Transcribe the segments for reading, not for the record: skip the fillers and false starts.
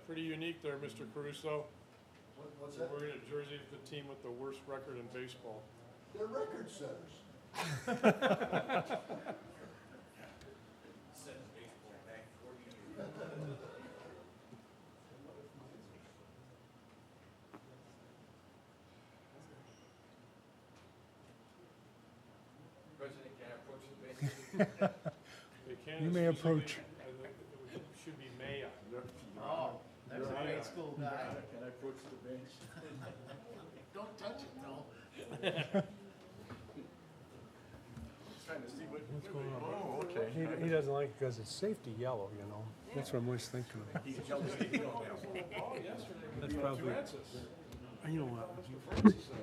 Pretty unique there, Mr. Caruso. What's You're that? wearing a jersey of the team with the worst record in baseball. They're record setters. President, can I approach the bench? They can. You may it's usually- approach. It should be Maya. Oh, that's a Right. grade school guy. Can I approach the bench? Don't touch it, though. Trying to see what. What's going on? Oh, okay. He doesn't like it because it's safety yellow, you know. That's what I'm always thinking of. He's jealous that you don't have one. Oh, yesterday. That's we probably- Francis. You know what? Mr. Francis said.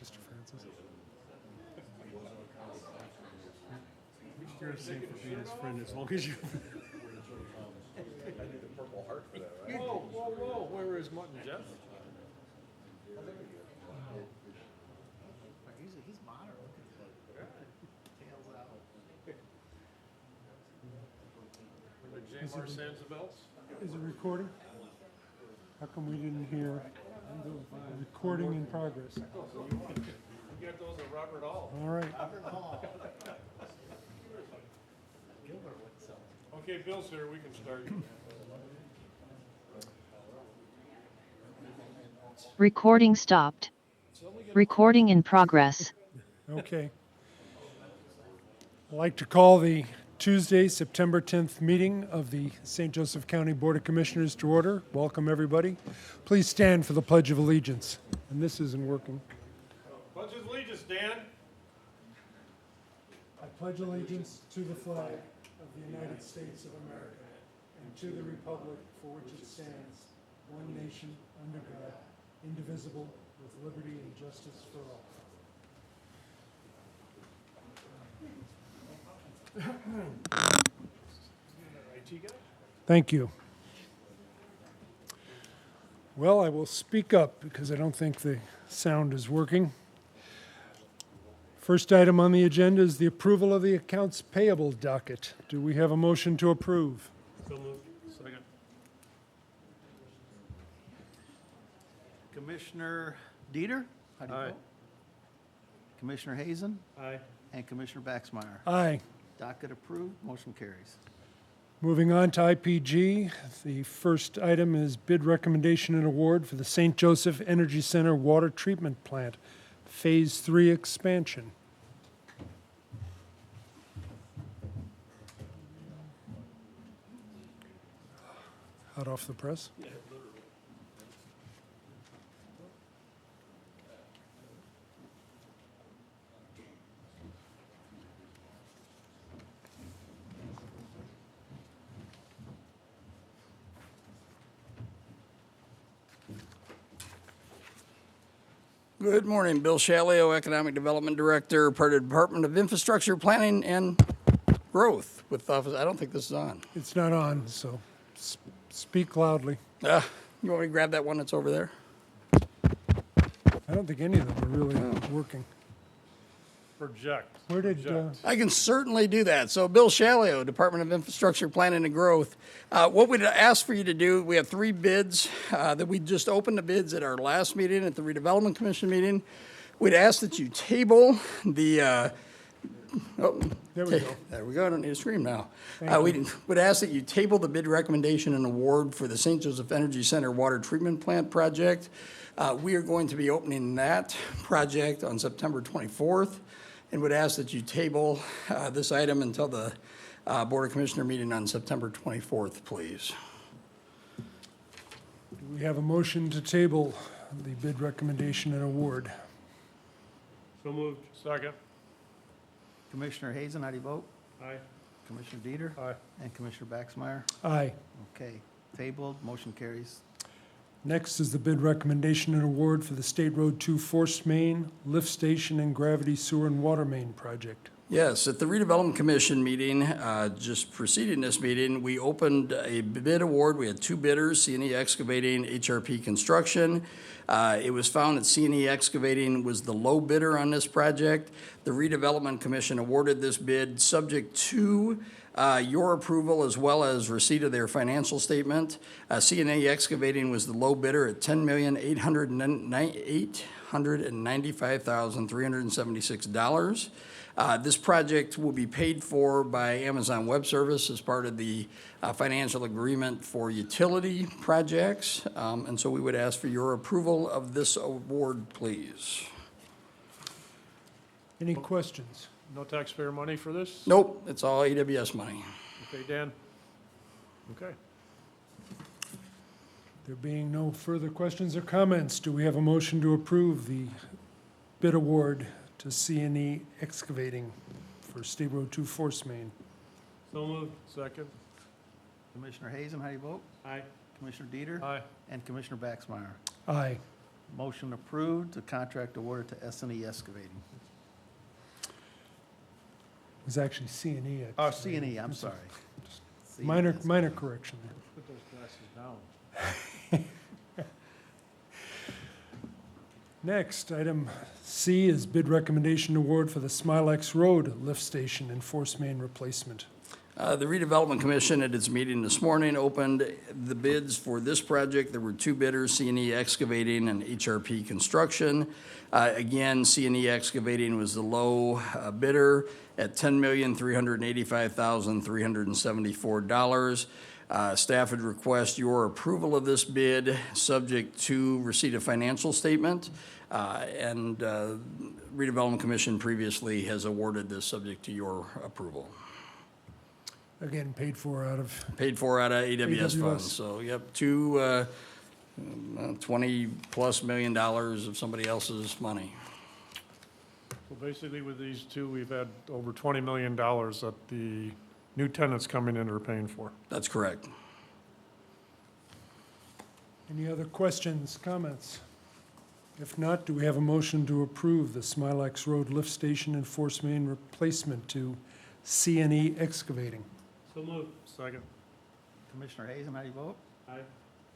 Mr. Francis. You're safe for being his friend as long as you. I need the Purple Heart for that, right? Whoa, whoa, whoa, where is Mutton Jeff? He's modern. Look at the tails out. Remember J. Sanzabels? Is it recording? How come we didn't hear? Recording in progress. You got those at Robert Hall. All right. Robert Hall. Gilbert would sell. Okay, Bill's here, we can start. Recording stopped. Recording in progress. Okay. I'd like to call the Tuesday, September 10th meeting of the St. Joseph County Board of Commissioners to order. Welcome, everybody. Please stand for the Pledge of Allegiance. And this isn't working. Pledge of allegiance, Dan. I pledge allegiance to the flag of the United States of America and to the republic for which it stands, one nation, under God, indivisible, with liberty and justice for all. IT guy? Thank you. Well, I will speak up because I don't think the sound is working. First item on the agenda is the approval of the accounts payable docket. Do we have a motion to approve? So moved. Second. Commissioner Dieter? How do you Aye. vote? Commissioner Hazen Aye. and Commissioner Baxmeyer. Aye. Docket approved, motion carries. Moving on to IPG, the first item is bid recommendation and award for the St. Joseph Energy Center Water Treatment Plant, Phase 3 expansion. Hot off the press? Good morning, Bill Shalio, Economic Development Director, part of the Department of Infrastructure Planning and Growth with Office. I don't think this is on. It's not on, so speak loudly. You want me to grab that one that's over there? I don't think any of them are really working. Project. Where did, I can certainly do that. So Bill Shalio, Department of Infrastructure Planning and Growth. What we'd ask for you to do, we have 3 bids that we just opened the bids at our last meeting at the Redevelopment Commission meeting. We'd ask that you table the, there we go. there we go, I don't need to scream now. We would ask that you table the bid recommendation and award for the St. Joseph Energy Center Water Treatment Plant project. We are going to be opening that project on September 24th and would ask that you table this item until the Board of Commissioner meeting on September 24th, please. Do we have a motion to table the bid recommendation and award? So moved. Second. Commissioner Hazen, how do you vote? Aye. Commissioner Dieter? Aye. And Commissioner Baxmeyer? Aye. Okay, tabled, motion carries. Next is the bid recommendation and award for the State Road 2 Force Main, Lift Station, and Gravity Sewer and Water Main project. Yes, at the redevelopment commission meeting, just preceding this meeting, we opened a bid award. We had two bidders, C&E Excavating, HRP Construction. It was found that C&E Excavating was the low bidder on this project. The redevelopment commission awarded this bid subject to your approval as well as receipt of their financial statement. C&E Excavating was the low bidder at $10,895,376. This project will be paid for by Amazon Web Service as part of the financial agreement for utility projects. And so we would ask for your approval of this award, please. Any questions? No taxpayer money for this? Nope, it's all AWS money. Okay, Dan? Okay. There being no further questions or comments, do we have a motion to approve the bid award to C&E Excavating for State Road 2 Force Main? So moved. Second. Commissioner Hazen, how do you vote? Aye. Commissioner Dieter? Aye. And Commissioner Baxmeyer. Aye. Motion approved, the contract awarded to S&E Excavating. It was actually C&E. Oh, C&E, I'm sorry. C&E Minor Excavating. correction there. Put those glasses down. Next, item C is bid recommendation award for the Smilex Road lift station and force main replacement. The redevelopment commission at its meeting this morning opened the bids for this project. There were two bidders, C&E Excavating and HRP Construction. Again, C&E Excavating was the low bidder at $10,385,374. Staff would request your approval of this bid, subject to receipt of financial statement. And redevelopment commission previously has awarded this subject to your approval. Again, paid for out of, Paid for out of AWS AWS. funds. So, yep, two, $20+ million of somebody else's money. So basically with these two, we've had over $20 million that the new tenants coming in are paying for. That's correct. any other questions, comments? If not, do we have a motion to approve the Smilex Road lift station and force main replacement to C&E Excavating? So moved. Second. Commissioner Hazen, how do you vote? Aye.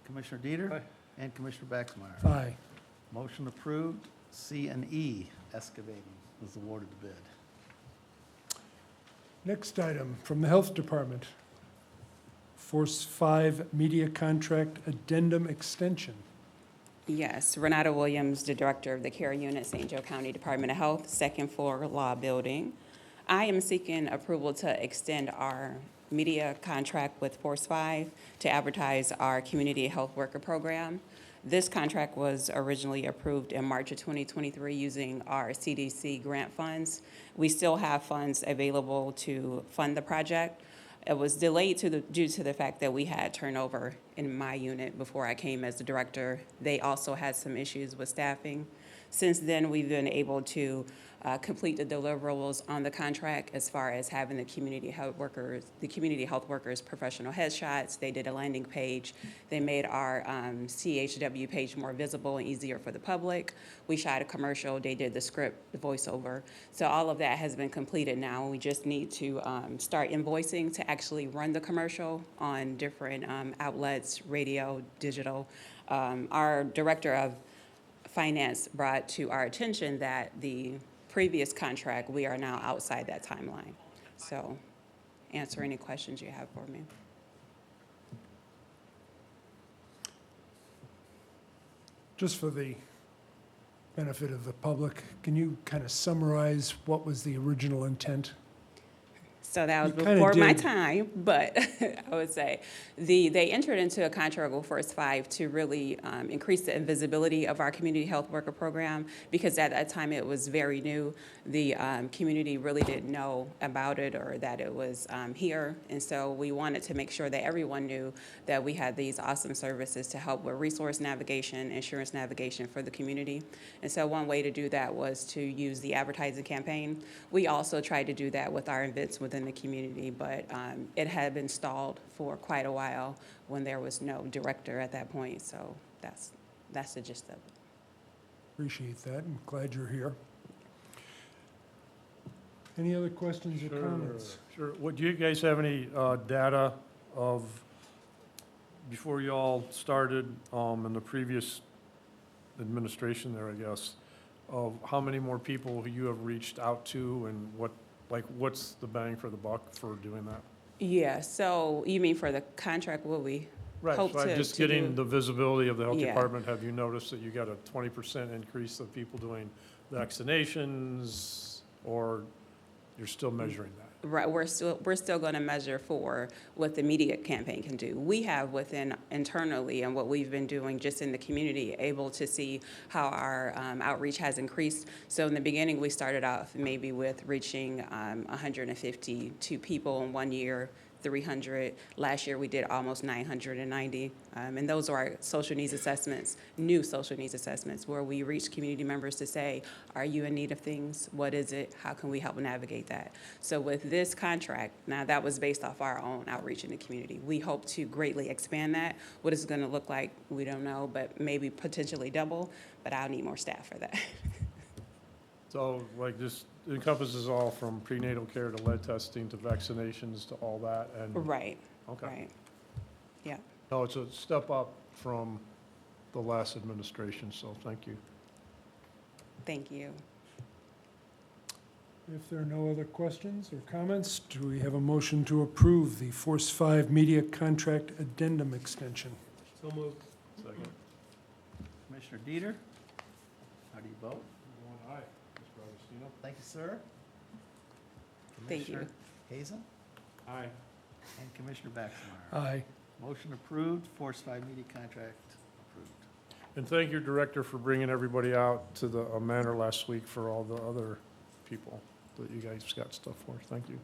Commissioner Dieter? Aye. And Commissioner Baxmeyer. Aye. Motion approved, C&E Excavating was awarded the bid. Next item from the Health Department. Force 5 media contract addendum extension. Yes, Renata Williams, the Director of the Care Unit, St. Joe County Department of Health, second floor law building. I am seeking approval to extend our media contract with Force 5 to advertise our community health worker program. This contract was originally approved in March of 2023 using our CDC grant funds. We still have funds available to fund the project. It was delayed due to the fact that we had turnover in my unit before I came as the director. They also had some issues with staffing. Since then, we've been able to complete the deliverables on the contract as far as having the community health workers professional headshots. They did a landing page. They made our CHW page more visible and easier for the public. We shot a commercial. They did the script, the voiceover. So all of that has been completed now. We just need to start invoicing to actually run the commercial on different outlets, radio, digital. Our director of finance brought to our attention that the previous contract, we are now outside that timeline. So answer any questions you have for me. Just for the benefit of the public, can you kind of summarize what was the original intent? So that was You kinda before my did. time, but I would say they entered into a contract with Force 5 to really increase the visibility of our community health worker program, because at that time it was very new. The community really didn't know about it or that it was here, and so we wanted to make sure that everyone knew that we had these awesome services to help with resource navigation, insurance navigation for the community. And so one way to do that was to use the advertising campaign. We also tried to do that with our events within the community, but it had been stalled for quite a while when there was no director at that point. So that's the gist of it. Appreciate that, and glad you're here. Any other questions or Sure, comments? Sure. Would you guys have any data of, before you all started, in the previous administration there, I guess, of how many more people you have reached out to and what's the bang for the buck for doing that? Yeah, so you mean for the contract, will we Right, hope so I'm to just do? getting the visibility of the health Yeah. department. Have you noticed that you got a 20% increase of people doing vaccinations, or you're still measuring that? Right, we're still going to measure for what the media campaign can do. We have within internally and what we've been doing just in the community, able to see how our outreach has increased. So in the beginning, we started off maybe with reaching 152 people in 1 year, 300. Last year, we did almost 990. And those are our social needs assessments, new social needs assessments, where we reach community members to say, are you in need of things? What is it? How can we help navigate that? So with this contract, now that was based off our own outreach in the community. We hope to greatly expand that. What it's going to look like, we don't know, but maybe potentially double, but I'll need more staff for that. So like this encompasses all from prenatal care to lead testing to vaccinations to all that and? Right, Okay. right. Yeah. No, it's a step up from the last administration, so thank you. Thank you. If there are no other questions or comments, do we have a motion to approve the Force 5 Media Contract Addendum Extension? So moved. Second. Commissioner Dieter, how do you vote? Aye. Mr. Augustino? Thank you, sir. Thank you. Commissioner Hazen Aye. and Commissioner Baxmeyer. Aye. Motion approved, Force 5 Media Contract approved. And thank your director for bringing everybody out to the manor last week for all the other people that you guys got stuff for. Thank you.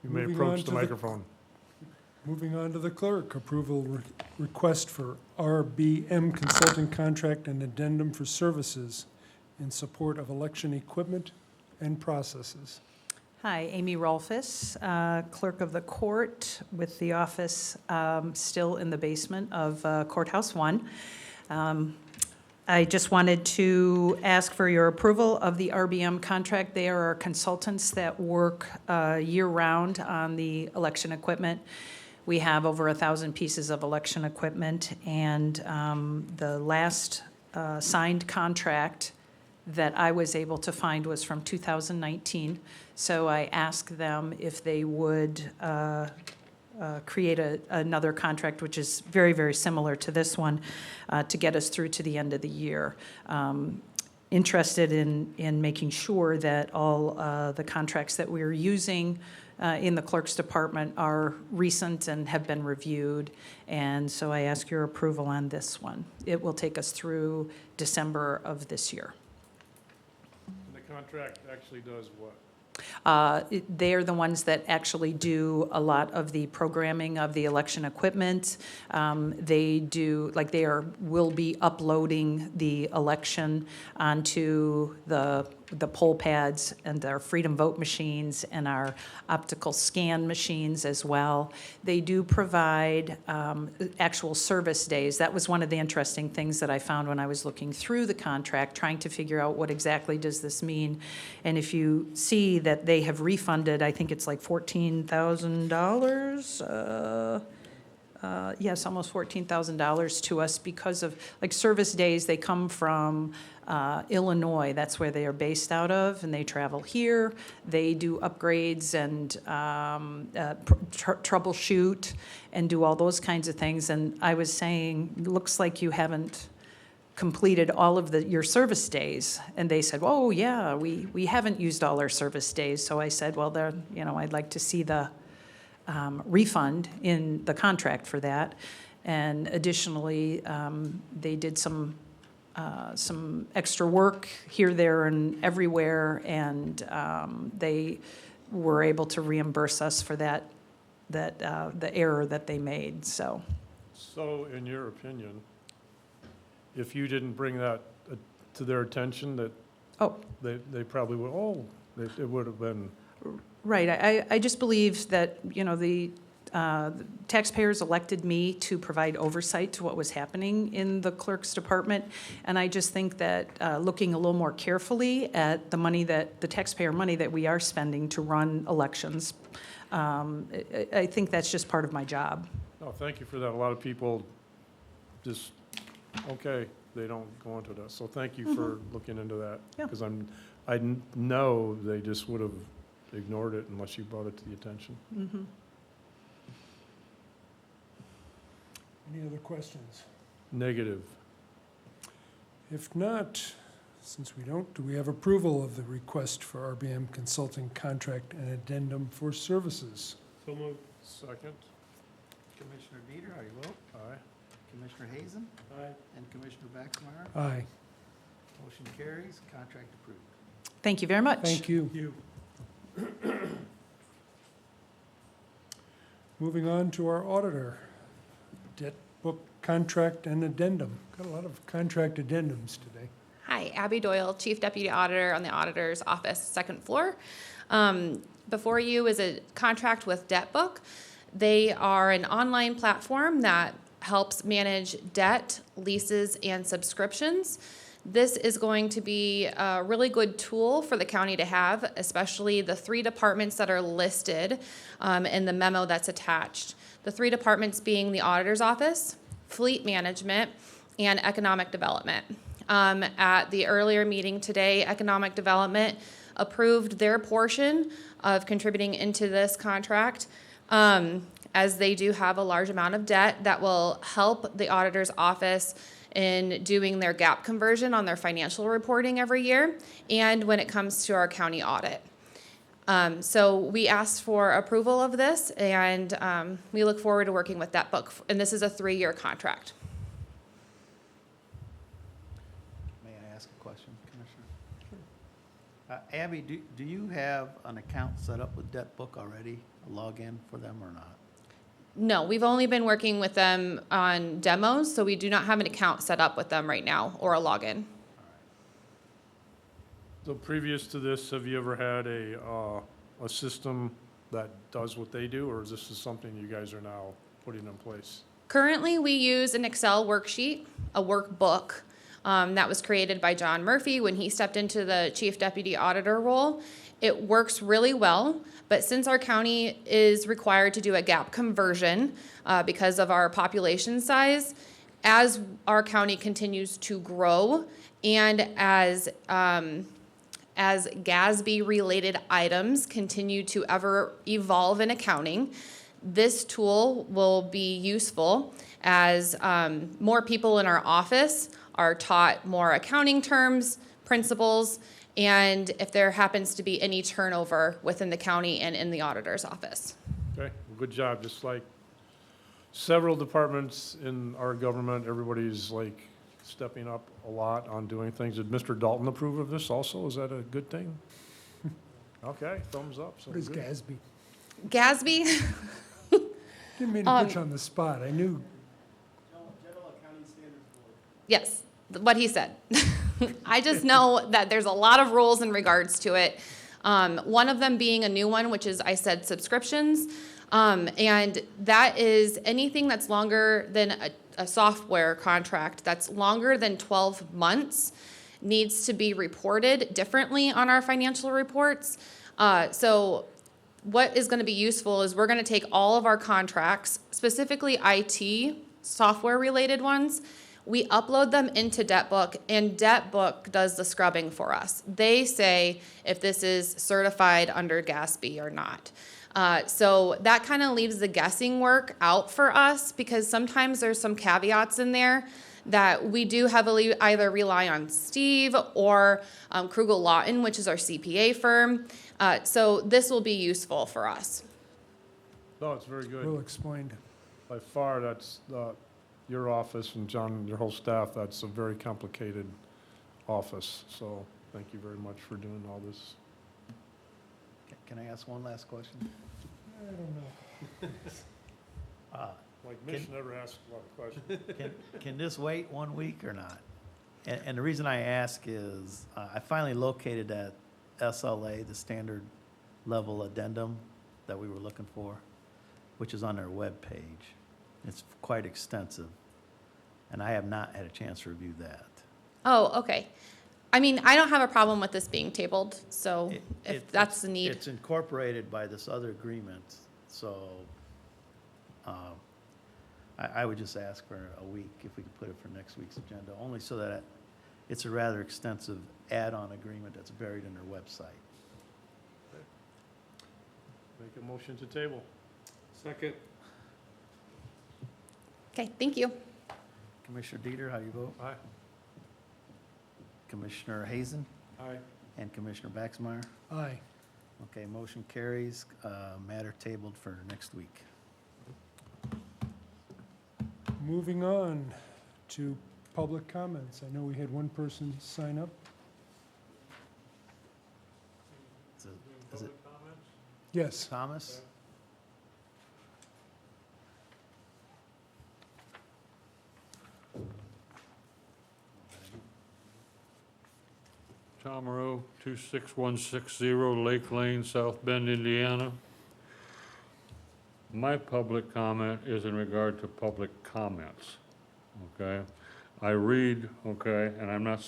You may Moving approach on the to the- microphone. Moving on to the clerk, approval request for RBM Consulting Contract and Addendum for Services in support of election equipment and processes. Hi, Amy Rolfus, Clerk of the Court with the office still in the basement of Courthouse 1. I just wanted to ask for your approval of the RBM contract. They are our consultants that work year-round on the election equipment. We have over 1,000 pieces of election equipment, and the last signed contract that I was able to find was from 2019. So I asked them if they would create another contract, which is very, very similar to this one, to get us through to the end of the year. Interested in making sure that all the contracts that we're using in the clerk's department are recent and have been reviewed. And so I ask your approval on this one. It will take us through December of this year. And the contract actually does what? They're the ones that actually do a lot of the programming of the election equipment. They do, like will be uploading the election onto the poll pads and our Freedom Vote machines and our optical scan machines as well. They do provide actual service days. That was one of the interesting things that I found when I was looking through the contract, trying to figure out what exactly does this mean. And if you see that they have refunded, I think it's like $14,000. Yes, almost $14,000 to us because of, like, service days. They come from Illinois. That's where they are based out of, and they travel here. They do upgrades and troubleshoot and do all those kinds of things. And I was saying, looks like you haven't completed all of your service days. And they said, oh, yeah, we haven't used all our service days. So I said, well, I'd like to see the refund in the contract for that. And additionally, they did some extra work here, there, and everywhere, and they were able to reimburse us for the error that they made, so. So in your opinion, if you didn't bring that to their attention, that Oh, they probably would, it would have been, right, I just believe that, taxpayers elected me to provide oversight to what was happening in the clerk's department, and I just think that looking a little more carefully at the taxpayer money that we are spending to run elections, I think that's just part of my job. No, thank you for that. A lot of people just, okay, they don't go into that. So thank you for looking into that. Yeah. Because know they just would have ignored it unless you brought it to the attention. Any other questions? Negative. If not, since we don't, do we have approval of the request for RBM Consulting contract and addendum for services? So moved. Second. Commissioner Dieter, how do you vote? Aye. Commissioner Hazen Aye. and Commissioner Baxmeyer. Aye. Motion carries, contract approved. Thank you very much. Thank you. Moving on to our auditor. Debt book contract and addendum. Got a lot of contract addendums today. Hi, Abby Doyle, Chief Deputy Auditor on the Auditor's Office, second floor. Before you is a contract with DebtBook. They are an online platform that helps manage debt, leases, and subscriptions. This is going to be a really good tool for the county to have, especially the 3 departments that are listed in the memo that's attached. The 3 departments being the Auditor's Office, Fleet Management, and Economic Development. At the earlier meeting today, Economic Development approved their portion of contributing into this contract, as they do have a large amount of debt that will help the Auditor's Office in doing their gap conversion on their financial reporting every year, and when it comes to our county audit. So we asked for approval of this, and we look forward to working with that book. And this is a 3-year contract. May I ask a question, Commissioner? Abby, do you have an account set up with DebtBook already, a login for them or not? No, we've only been working with them on demos, so we do not have an account set up with them right now or a login. So previous to this, have you ever had a system that does what they do, or is this something you guys are now putting in place? Currently, we use an Excel worksheet, a workbook, that was created by John Murphy when he stepped into the Chief Deputy Auditor role. It works really well, but since our county is required to do a gap conversion because of our population size, as our county continues to grow and as GASB-related items continue to ever evolve in accounting, this tool will be useful as more people in our office are taught more accounting terms, principles, and if there happens to be any turnover within the county and in the auditor's office. Okay, well, good job. Just like several departments in our government, everybody's like stepping up a lot on doing things. Did Mr. Dalton approve of this also? Is that a good thing? Okay, thumbs up. So What is good. GASB? GASB, Didn't mean to put you on the spot. I knew. yes, what he said. I just know that there's a lot of rules in regards to it. One of them being a new one, which is, I said, subscriptions. And that is anything that's longer than a software contract that's longer than 12 months needs to be reported differently on our financial reports. So what is going to be useful is we're going to take all of our contracts, specifically IT, software-related ones, we upload them into DebtBook, and DebtBook does the scrubbing for us. They say if this is certified under GASB or not. So that kind of leaves the guessing work out for us because sometimes there's some caveats in there that we do heavily either rely on Steve or Krugel Lawton, which is our CPA firm. So this will be useful for us. No, it's very good. Well explained. By far, that's your office and John, your whole staff, that's a very complicated office. So thank you very much for doing all this. Can I ask one last question? I don't know. Like Mitch never asks a lot of questions. Can this wait 1 week or not? And the reason I ask is I finally located that SLA, the standard level addendum that we were looking for. which is on their webpage. It's quite extensive, and I have not had a chance to review that. Oh, okay. I mean, I don't have a problem with this being tabled, so It- if that's the need. It's incorporated by this other agreement, so I would just ask for a week if we could put it for next week's agenda, only so that it's a rather extensive add-on agreement that's buried in their website. Make a motion to table. Second. Okay, thank you. Commissioner Dieter, how do you vote? Aye. Commissioner Hazen Aye. and Commissioner Baxmeyer? Aye. Okay, motion carries, matter tabled for next week. Moving on to public comments. I know we had one person sign up. Is it Yes. Thomas? Tom Rowe, 26160 Lake Lane, South Bend, Indiana. My public comment is in regard to public comments, okay? I read, okay, and I'm not,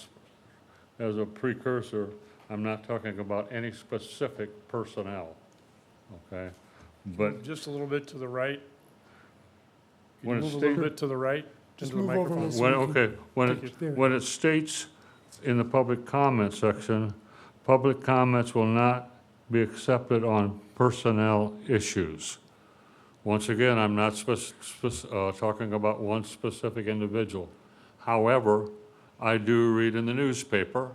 as a precursor, I'm not talking about any specific personnel, okay? But Just a little bit to the right. Can when you it's move a little stated, bit to the right? Just into the move over microphone? this when, we can- okay, Thank you. when it states in the public comment section, public comments will not be accepted on personnel issues. Once again, I'm not talking about one specific individual. However, I do read in the newspaper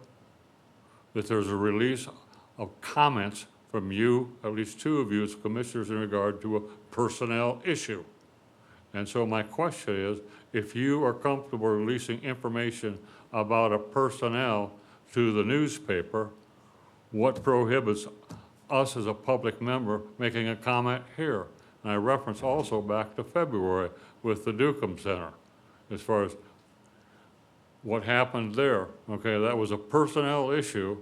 that there's a release of comments from you, at least two of you as commissioners, in regard to a personnel issue. And so my question is, if you are comfortable releasing information about a personnel to the newspaper, what prohibits us as a public member making a comment here? And I reference also back to February with the Dukem Center, as far as what happened there. Okay, that was a personnel issue,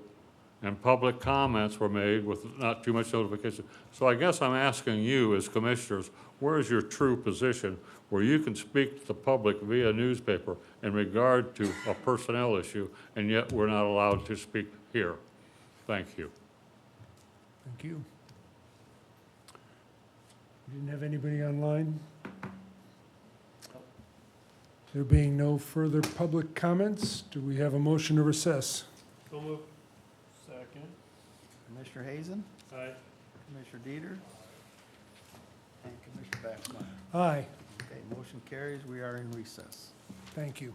and public comments were made with not too much notification. So I guess I'm asking you as commissioners, where is your true position where you can speak to the public via newspaper in regard to a personnel issue, and yet we're not allowed to speak here? Thank you. Thank you. We didn't have anybody online? There being no further public comments, do we have a motion to recess? So move. Second. Commissioner Hazen, Aye. Commissioner Dieter, and Commissioner Baxmeyer. Aye. Okay, motion carries, we are in recess. Thank you.